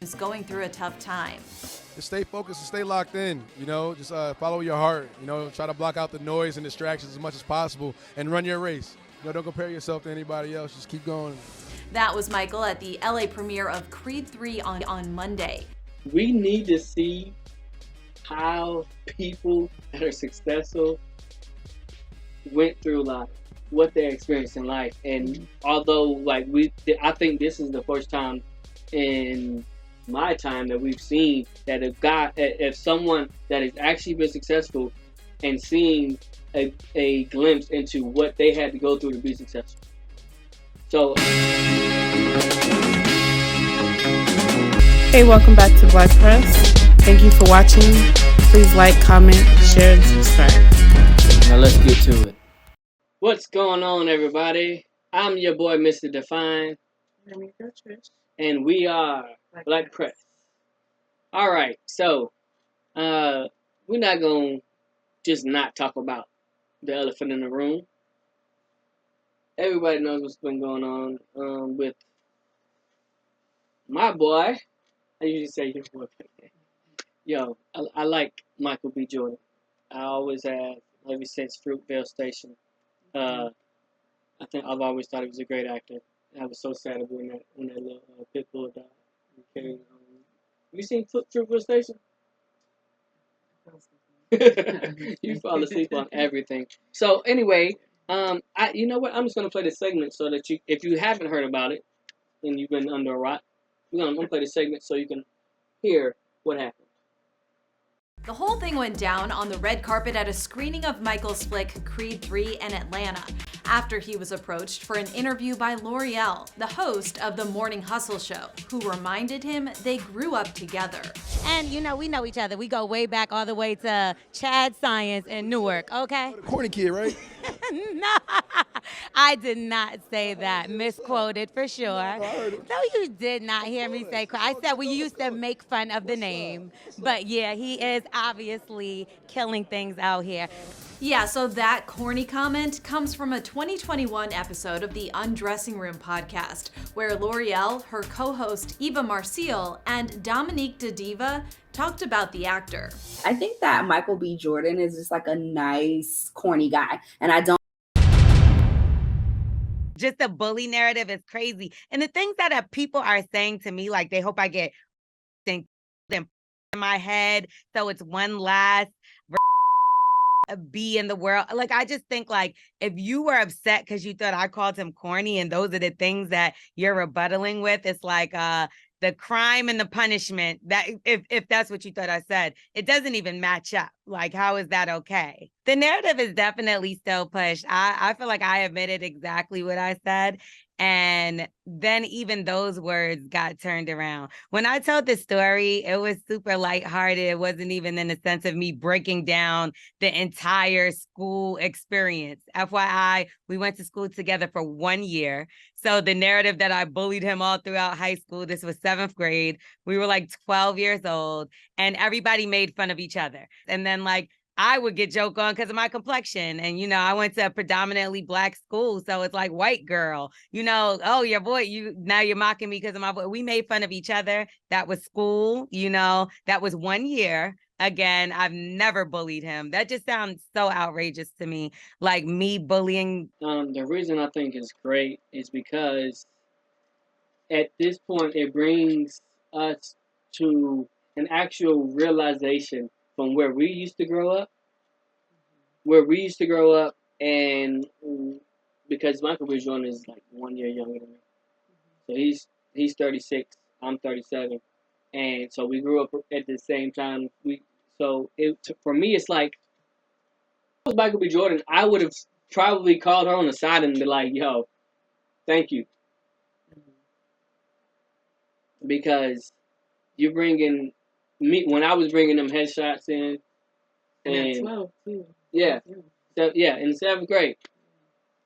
is going through a tough time. Just stay focused and stay locked in. Just follow your heart. Try to block out the noise and distractions as much as possible and run your race. Don't compare yourself to anybody else. Just keep going. That was Michael at the LA premiere of Creed 3 on Monday. We need to see how people that are successful went through like what they experienced in life. And although I think this is the first time in my time that we've seen that if someone that has actually been successful and seeing a glimpse into what they had to go through to be successful. So hey, welcome back to Black Press. Thank you for watching. Please like, comment, share, and subscribe. Now let's get to it. What's going on, everybody? I'm your boy, Mr. Define. And we are Black Press. All right, so we're not going to just not talk about the elephant in the room. Everybody knows what's been going on with my boy. I usually say your boy. Yo, I like Michael B. Jordan. I always have, ever since Fruitvale Station. I think I've always thought he was a great actor. I was so sad when that little pit bull died. Okay, you seen Fruitvale Station? You fall asleep on everything. So anyway, you know what? I'm just gonna play this segment so that if you haven't heard about it and you've been under a rock, I'm gonna play this segment so you can hear what happened. The whole thing went down on the red carpet at a screening of Michael's flick Creed 3 in Atlanta, after he was approached for an interview by L'Oreal, the host of the Morning Hustle show, who reminded him they grew up together. And we know each other. We go way back all the way to Chad Science in Newark, okay? Corny kid, right? No, I did not say that. Misquoted for sure. No, you did not hear me say. I said we used to make fun of the name. But yeah, he is obviously killing things out here. Yeah, so that corny comment comes from a 2021 episode of the Undressing Room podcast, where L'Oreal, her co-host Eva Marcille, and Dominique DeDiva talked about the actor. I think that Michael B. Jordan is just like a nice, corny guy. And I don't. Just the bully narrative is crazy. And the things that people are saying to me, like they hope I get them in my head. So it's one last be in the world. Like, I just think like if you were upset because you thought I called him corny and those are the things that you're rebuttaling with, it's like the crime and the punishment, that if that's what you thought I said, it doesn't even match up. Like, how is that okay? The narrative is definitely still pushed. I feel like I admitted exactly what I said. And then even those words got turned around. When I told the story, it was super lighthearted. It wasn't even in the sense of me breaking down the entire school experience. FYI, we went to school together for 1 year. So the narrative that I bullied him all throughout high school, this was 7th grade. We were like 12 years old and everybody made fun of each other. And then like, I would get joked on because of my complexion. And, I went to a predominantly Black school. So it's like white girl, oh, your boy, now you're mocking me because of my boy. We made fun of each other. That was school, that was 1 year. Again, I've never bullied him. That just sounds so outrageous to me. Like me bullying. The reason I think it's great is because at this point, it brings us to an actual realization from where we used to grow up, and because Michael B. Jordan is like 1 year younger than me, so he's 36, I'm 37, and so we grew up at the same time. For me, it's like, if it was Michael B. Jordan, I would have probably called her on the side and be like, "Yo, thank you," because you're bringing me when I was bringing them headshots in. And 12 too. Yeah. So, yeah, in the 7th grade.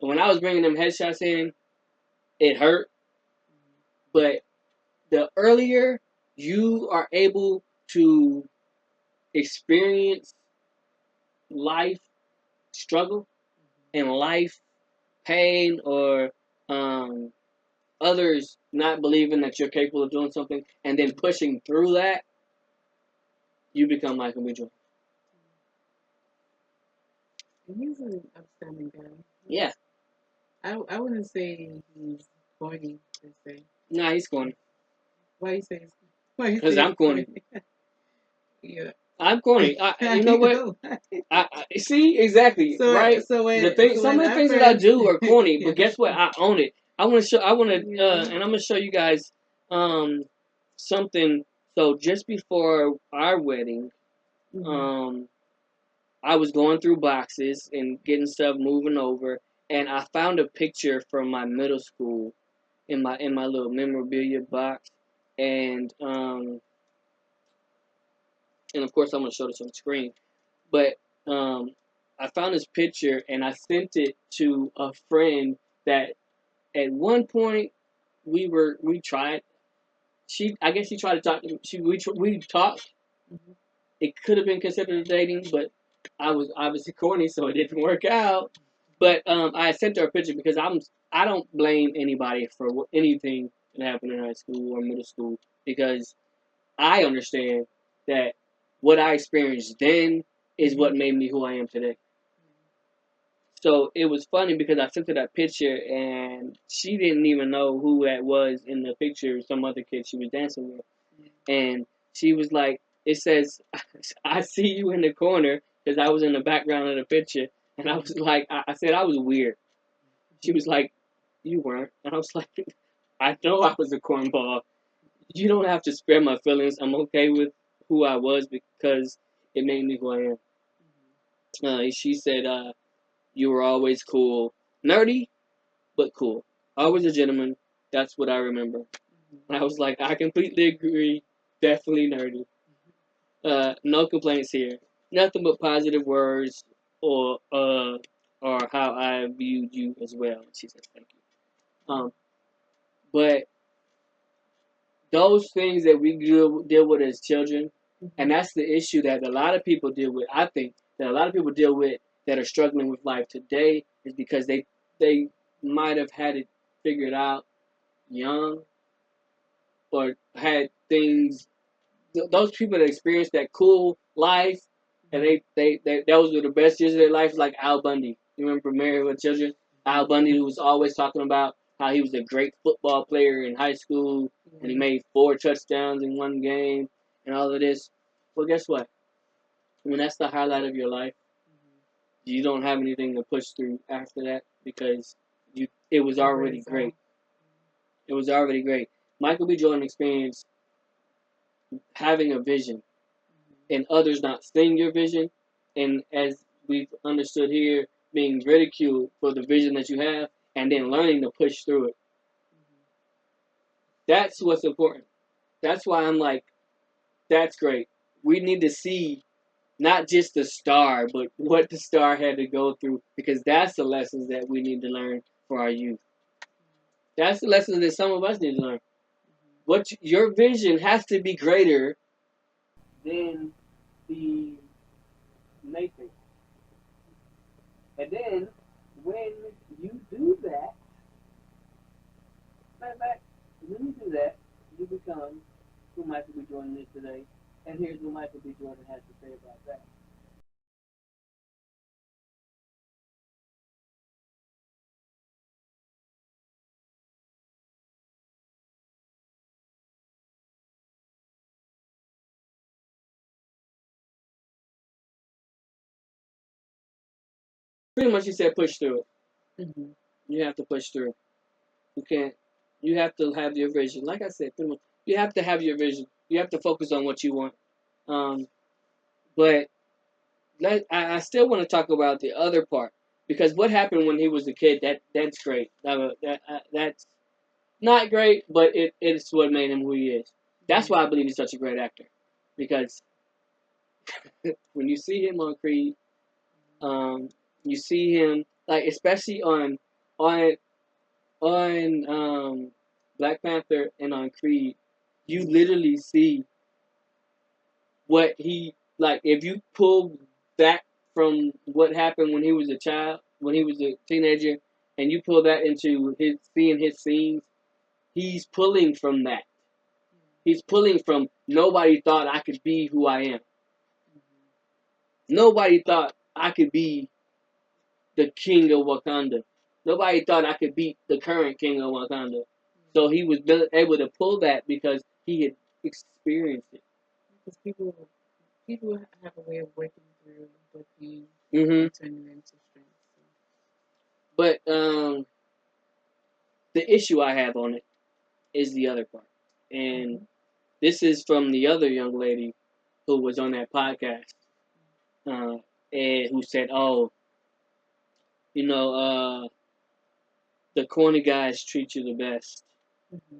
And when I was bringing them headshots in, it hurt. But the earlier you are able to experience life struggle and life pain or others not believing that you're capable of doing something and then pushing through that, you become Michael B. Jordan. He's an upstanding guy. Yeah. I wouldn't say he's corny per se. Nah, he's corny. Why you say? Why you Because say I'm corny. Yeah. I'm corny. You know what? I see exactly So- right. so when- the thing, so some of when the I things that I first- do are corny, Yeah. but guess what? I own it. I want to show. Yeah. And I'm gonna show you guys something. So just before our wedding, I was going through boxes and getting stuff moving over, and I found a picture from my middle school in my little memorabilia box, and of course I'm gonna show this on the screen, but I found this picture and I sent it to a friend that at one point we tried. I guess she tried to talk. We talked. It could have been considered dating, but I was obviously corny, so it didn't work out. But I sent her a picture because I don't blame anybody for anything that happened in high school or middle school, because I understand that what I experienced then is what made me who I am today. So it was funny because I sent her that picture and she didn't even know who that was in the picture, some other kid she was dancing with. And she was like, it says, I see you in the corner, because I was in the background of the picture. And I was like, I said I was weird. She was like, you weren't. And I was like, I know I was a cornball. You don't have to spare my feelings. I'm okay with who I was because it made me who I am. She said, you were always cool. Nerdy, but cool. Always a gentleman. That's what I remember. And I was like, I completely agree. Definitely nerdy. No complaints here. Nothing but positive words or how I viewed you as well. She said, thank you. But those things that we deal with as children, and that's the issue that a lot of people deal with. I think that a lot of people deal with that are struggling with life today is because they might have had it figured out young, or had things. Those people that experienced that cool life, and they those were the best years of their life. Like Al Bundy. You remember Married with Children? Al Bundy, who was always talking about how he was a great football player in high school, and he made 4 touchdowns in one game, and all of this. Well, guess what? When that's the highlight of your life, you don't have anything to push through after that, because it was already great. It was already great. Michael B. Jordan experienced having a vision and others not seeing your vision, and as we've understood here, being ridiculed for the vision that you have, and then learning to push through it. That's what's important. That's why I'm like, that's great. We need to see not just the star, but what the star had to go through, because that's the lessons that we need to learn for our youth. That's the lessons that some of us need to learn. Your vision has to be greater than the Nathan. And then when you do that, when you do that, you become who Michael B. Jordan is today. And here's what Michael B. Jordan has to say about that. Pretty much he said push through it. You have to push through. You can't. You have to have your vision. Like I said, pretty much, you have to have your vision. You have to focus on what you want. But I still want to talk about the other part, because what happened when he was a kid, that's great. That's not great, but it's what made him who he is. That's why I believe he's such a great actor, because when you see him on Creed, you see him, like, especially on Black Panther and on Creed, you literally see what he, like, if you pull back from what happened when he was a child, when he was a teenager, and you pull that into seeing his scenes, he's pulling from that. He's pulling from nobody thought I could be who I am. Nobody thought I could be the king of Wakanda. Nobody thought I could beat the current king of Wakanda. So he was able to pull that because he had experienced it. Because people have a way of working through their pain Mm-hmm. and turning it into strength. But the issue I have on it is the other part. And this is from the other young lady who was on that podcast and who said, oh, you know, the corny guys treat you the best. Mm-hmm.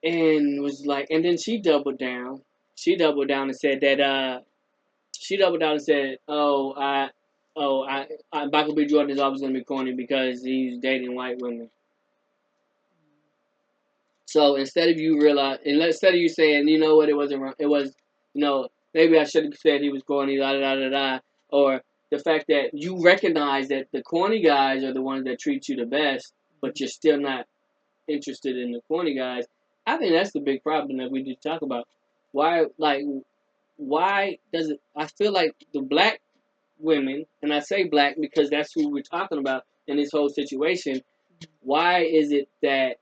And was like, and then she doubled down. She doubled down and said that, Michael B. Jordan is always going to be corny because he's dating white women. So instead of you saying, you know what, it wasn't wrong, it was, you know, maybe I should have said he was corny, da da da da, or the fact that you recognize that the corny guys are the ones that treat you the best, but you're still not interested in the corny guys. I think that's the big problem that we just talk about. Why does it? I feel like the black women, and I say black because that's who we're talking about in this whole situation. Why is it that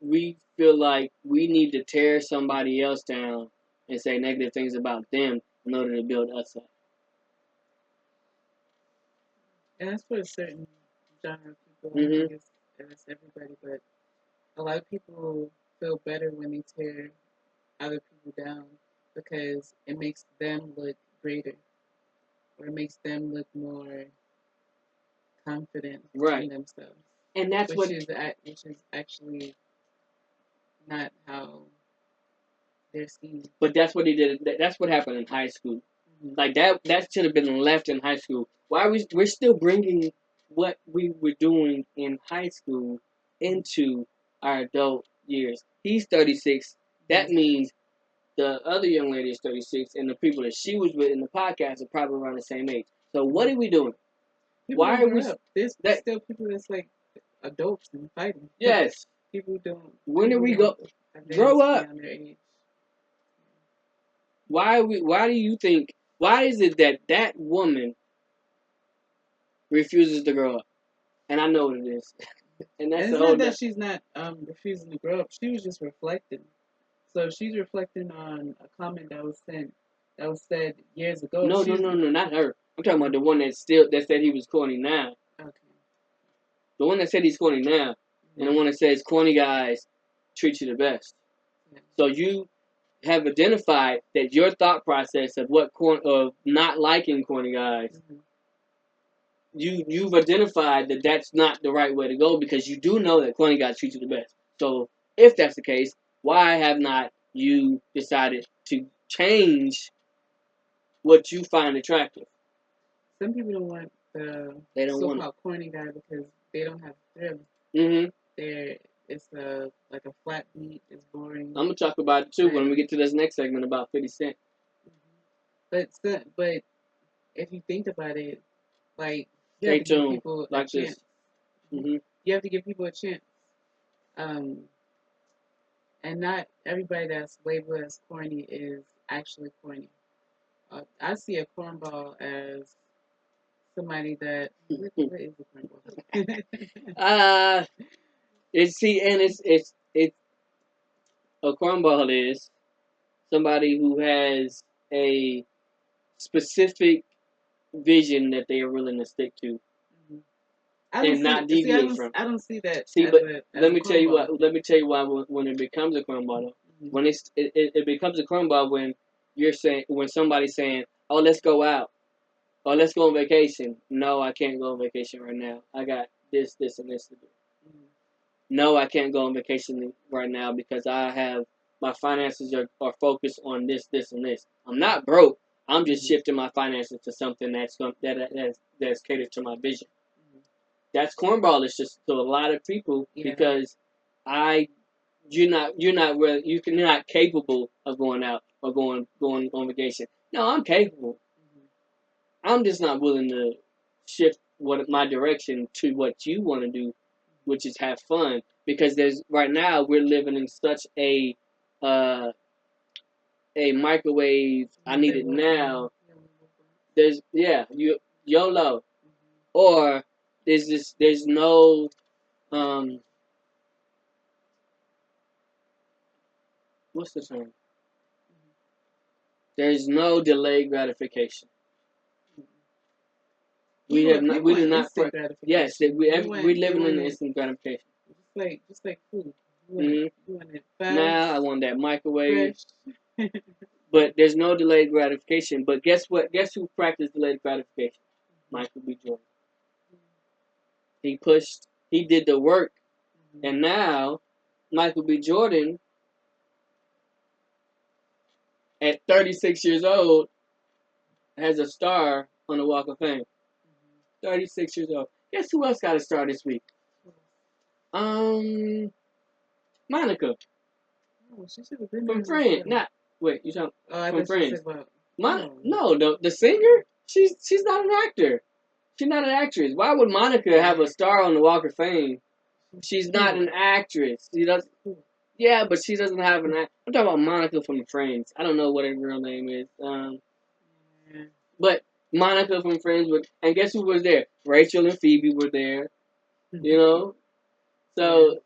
we feel like we need to tear somebody else down and say negative things about them in order to build us up? And that's for a certain genre of people. Mm-hmm. I think it's everybody, but a lot of people feel better when they tear other people down because it makes them look greater, or it makes them look more confident in themselves. And that's which is actually not how they're seen. But that's what he did. That's what happened in high school. Mm-hmm. Like that should have been left in high school. Why we're still bringing what we were doing in high school into our adult years? He's 36. That means the other young lady is 36, and the people that she was with in the podcast are probably around the same age. So what are we doing? Why are we? There's still people that's like adults and fighting. Yes. People don't. When do we go? Grow up. Why do you think? Why is it that woman refuses to grow up? And I know what it is. And that's it's not that she's not refusing to grow up. She was just reflecting. So she's reflecting on a comment that was said years ago. No, not her. I'm talking about the one that said he was corny now. Okay. The one that said he's corny now, and the one that says corny guys treat you the best. Yeah. So you have identified that your thought process of of not liking corny guys, you've identified that that's not the right way to go because you do know that corny guys treat you the best. So if that's the case, why have not you decided to change what you find attractive? Some people don't want the so-called corny guy because they don't have thrill. Mm-hmm. It's like a flat beat. It's boring. I'm gonna talk about it too when we get to this next segment about 50 Cent. Mm-hmm. But if you think about it, like you have to give people a chance. Mm-hmm. You have to give people a chance. And not everybody that's labeled as corny is actually corny. I see a cornball as somebody that. What is a cornball? It's a cornball is somebody who has a specific vision that they are willing to stick to. And not deviate from. I don't see that. Let me tell you why when it becomes a cornball, when it becomes a cornball when somebody's saying, "Oh, let's go out," or "Let's go on vacation." No, I can't go on vacation right now. I got this, and this to do. No, I can't go on vacation right now because I have my finances are focused on this, and this. I'm not broke. I'm just shifting my finances to something that's catered to my vision. That's cornballish to a lot of people because you're not capable of going out or going on vacation. No, I'm capable. I'm just not willing to shift my direction to what you want to do which is have fun, because there's right now we're living in such a microwave. I need it now. There's YOLO, or there's no what's the term? There's no delayed gratification. We do not. Yes, we living in instant gratification. Just like food. You want it fast. Now I want that microwave. But there's no delayed gratification. But guess what? Guess who practiced delayed gratification? Michael B. Jordan. He pushed. He did the work, and now Michael B. Jordan, at 36 years old, has a star on the Walk of Fame. 36 years old. Guess who else got a star this week? Monica. Oh, she should have been from Friends. Not wait, you talking from Friends? No, the singer. She's not an actor. She's not an actress. Why would Monica have a star on the Walk of Fame? She's not an actress. She does. Yeah, but she doesn't have an. I'm talking about Monica from Friends. I don't know what her real name is. But Monica from Friends, and guess who was there? Rachel and Phoebe were there. You know, so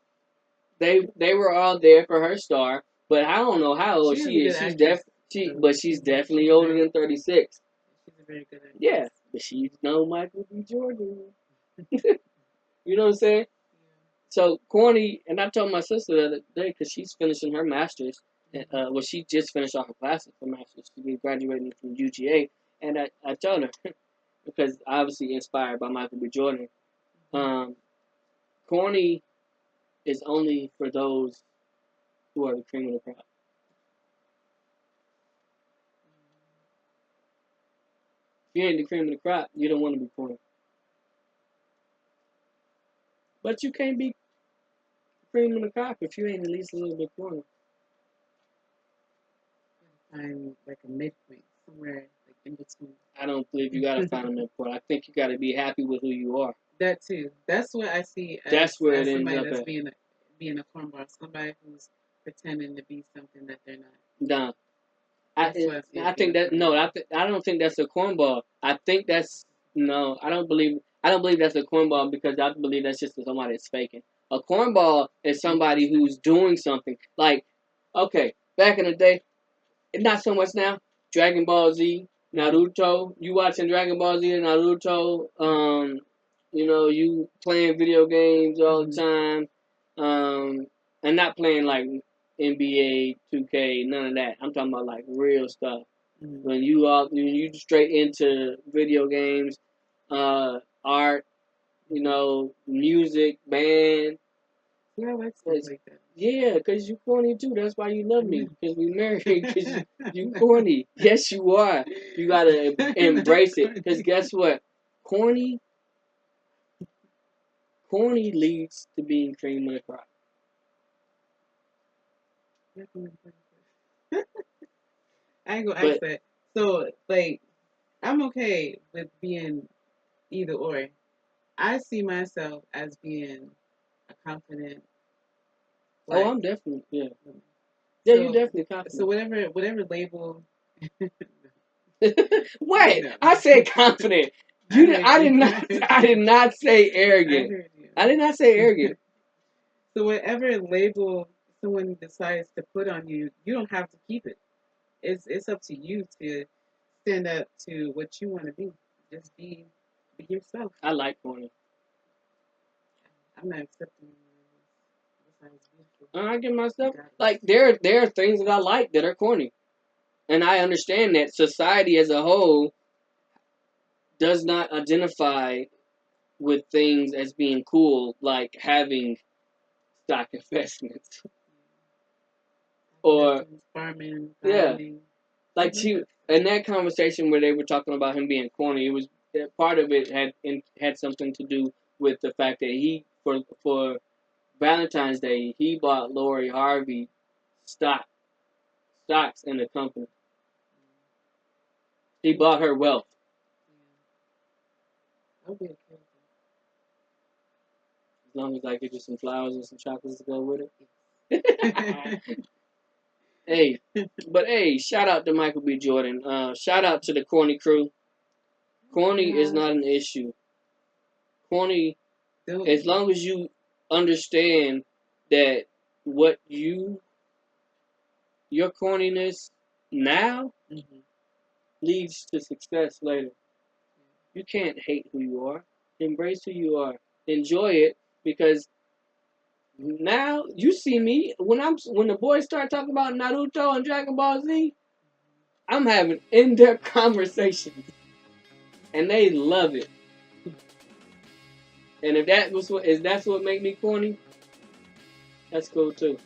they were all there for her star. But I don't know how old she is. She's definitely older than 36. She's a very good actress. Yeah, but she's no Michael B. Jordan. You know what I'm saying? So corny, and I told my sister the other day because she's finishing her master's. Well, she just finished off her classes for master's. She'll be graduating from UGA, and I told her because obviously inspired by Michael B. Jordan. Corny is only for those who are the cream of the crop. If you ain't the cream of the crop, you don't want to be corny. But you can't be cream of the crop if you ain't at least a little bit corny. Find like a midpoint somewhere, like in between. I don't believe you gotta find a midpoint. I think you gotta be happy with who you are. That too. That's what I see. That's where as it somebody ends up that's at. being a cornball, somebody who's pretending to be something that they're not. Nah. I think that no, I don't think that's a cornball. I think that's no. I don't believe that's a cornball because I believe that's just somebody that's faking. A cornball is somebody who's doing something. Like, okay, back in the day, not so much now. Dragon Ball Z, Naruto. You watching Dragon Ball Z and Naruto? You know, you playing video games all the time. And not playing like NBA, 2K, none of that. I'm talking about like real stuff. When you straight into video games, art, you know, music, band. Yeah, I like stuff like that. Yeah, because you corny too. That's why you love me. Because we married. Because you corny. Yes, you are. You gotta embrace it. Because guess what? Corny leads to being cream of the crop. I ain't gonna ask that. So, like, I'm okay with being either or. I see myself as being a confident. Like, I'm definitely Yeah, you're definitely confident. So whatever label. Wait, I said confident. I did not say arrogant. I did not say arrogant. So whatever label someone decides to put on you, you don't have to keep it. It's up to you to stand up to what you want to be. Just be yourself. I like corny. I'm not accepting. I get myself like there are things that I like that are corny, and I understand that society as a whole does not identify with things as being cool, like having stock investments or farming. Like in that conversation where they were talking about him being corny, it was part of it had something to do with the fact that he for Valentine's Day he bought Lori Harvey stocks in the company. He bought her wealth. As long as I get you some flowers and some chocolates to go with it. Hey, but hey, shout out to Michael B. Jordan. Shout out to the corny crew. Corny is not an issue. Corny, as long as you understand that what your corniness now leads to success later. You can't hate who you are. Embrace who you are. Enjoy it, because now you see me when the boys start talking about Naruto and Dragon Ball Z, I'm having in-depth conversations, and they love it. And if that's what make me corny, that's cool too.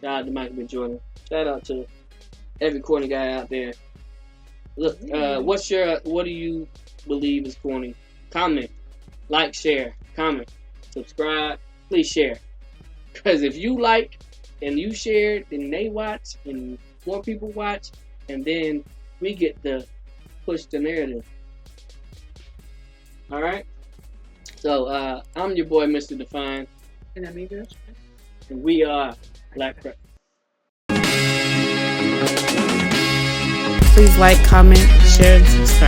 Shout out to Michael B. Jordan. Shout out to every corny guy out there. Look, what do you believe is corny? Comment, like, share, comment, subscribe. Please share, because if you like and you share, then they watch and more people watch, and then we get to push the narrative. All right. So I'm your boy, Mr. Define, And I'm Adrian. and we are Black Prep. Please like, comment, share, and subscribe.